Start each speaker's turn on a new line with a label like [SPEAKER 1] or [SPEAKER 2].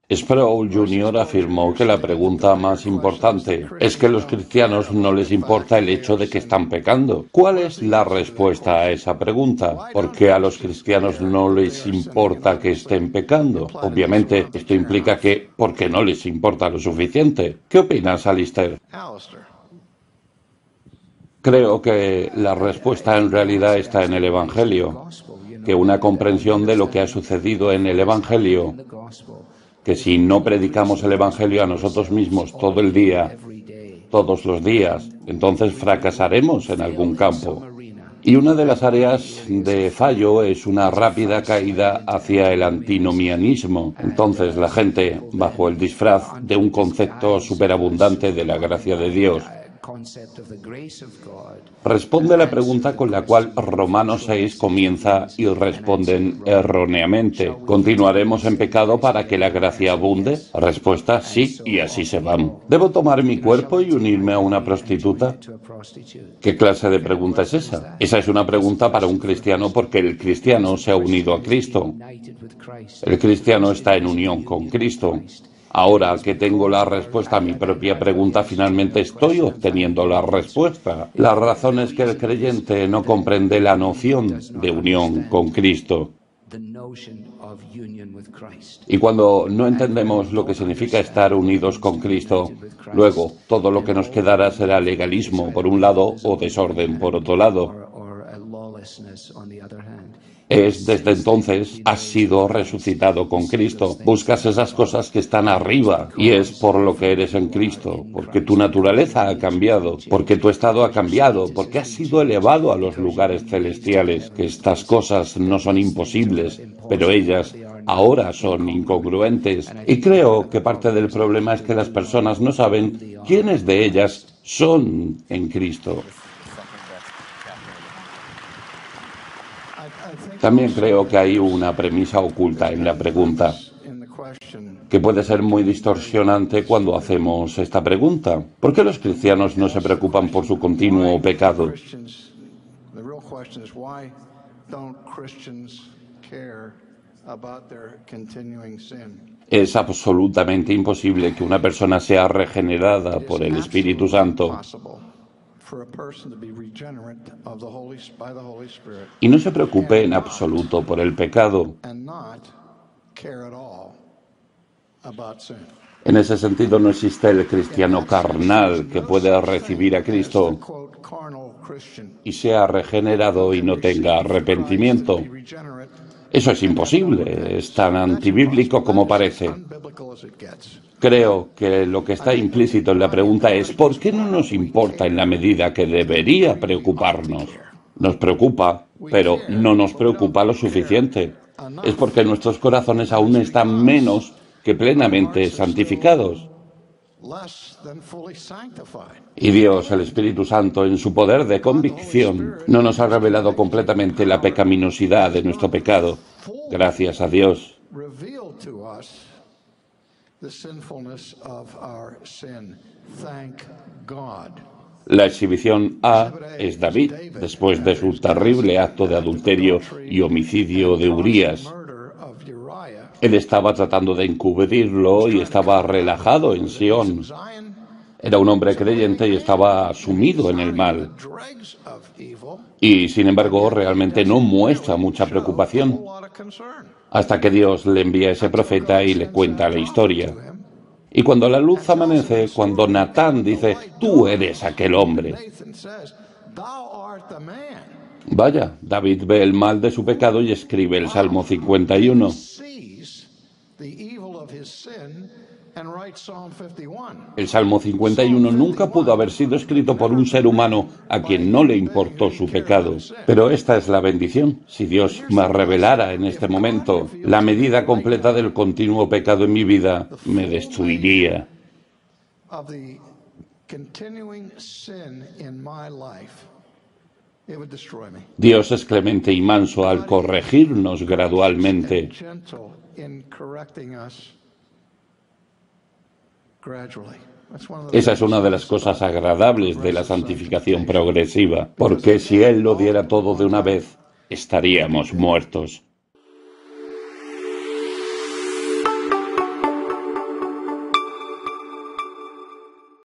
[SPEAKER 1] Sproul Jr. afirmó que la pregunta más importante es que a los cristianos no les importa el hecho de que están pecando. ¿Cuál es la respuesta a esa pregunta? ¿Por qué a los cristianos no les importa que estén pecando? Obviamente, esto implica que porque no les importa lo suficiente. ¿Qué opinas, Alistair? Creo que la respuesta en realidad está en el Evangelio, que una comprensión de lo que ha sucedido en el Evangelio, que si no predicamos el Evangelio a nosotros mismos todo el día, todos los días, entonces fracasaremos en algún campo. Y una de las áreas de fallo es una rápida caída hacia el antinomianismo. Entonces la gente, bajo el disfraz de un concepto superabundante de la gracia de Dios, responde la pregunta con la cual Romanos 6 comienza y responden erróneamente. ¿Continuaremos en pecado para que la gracia abunde? Respuesta, sí, y así se van. ¿Debo tomar mi cuerpo y unirme a una prostituta? ¿Qué clase de pregunta es esa? Esa es una pregunta para un cristiano porque el cristiano se ha unido a Cristo. El cristiano está en unión con Cristo. Ahora que tengo la respuesta a mi propia pregunta, finalmente estoy obteniendo la respuesta. La razón es que el creyente no comprende la noción de unión con Cristo. Y cuando no entendemos lo que significa estar unidos con Cristo, luego todo lo que nos quedará será legalismo por un lado o desorden por otro lado. Desde entonces has sido resucitado con Cristo. Buscas esas cosas que están arriba y es por lo que eres en Cristo, porque tu naturaleza ha cambiado, porque tu estado ha cambiado, porque has sido elevado a los lugares celestiales. Que estas cosas no son imposibles, pero ellas ahora son incongruentes. Y creo que parte del problema es que las personas no saben quiénes de ellas son en Cristo. También creo que hay una premisa oculta en la pregunta, que puede ser muy distorsionante cuando hacemos esta pregunta. ¿Por qué los cristianos no se preocupan por su continuo pecado? Es absolutamente imposible que una persona sea regenerada por el Espíritu Santo y no se preocupe en absoluto por el pecado. En ese sentido, no existe el cristiano carnal que pueda recibir a Cristo y sea regenerado y no tenga arrepentimiento. Eso es imposible, es tan antibíblico como parece. Creo que lo que está implícito en la pregunta es ¿por qué no nos importa en la medida que debería preocuparnos? Nos preocupa, pero no nos preocupa lo suficiente. Es porque nuestros corazones aún están menos que plenamente santificados. Y Dios, el Espíritu Santo, en su poder de convicción, no nos ha revelado completamente la pecaminosidad de nuestro pecado. Gracias a Dios. La exhibición A es David, después de su terrible acto de adulterio y homicidio de Urías. Él estaba tratando de encubrirlo y estaba relajado en Sión. Era un hombre creyente y estaba sumido en el mal. Y, sin embargo, realmente no muestra mucha preocupación. Hasta que Dios le envía a ese profeta y le cuenta la historia. Y cuando la luz amanece, cuando Natán dice, tú eres aquel hombre. Vaya, David ve el mal de su pecado y escribe el Salmo 51. El Salmo 51 nunca pudo haber sido escrito por un ser humano a quien no le importó su pecado. Pero esta es la bendición. Si Dios me revelara en este momento la medida completa del continuo pecado en mi vida, me destruiría. Dios es clemente y manso al corregirnos gradualmente. Esa es una de las cosas agradables de la santificación progresiva, porque si Él lo diera todo de una vez, estaríamos muertos.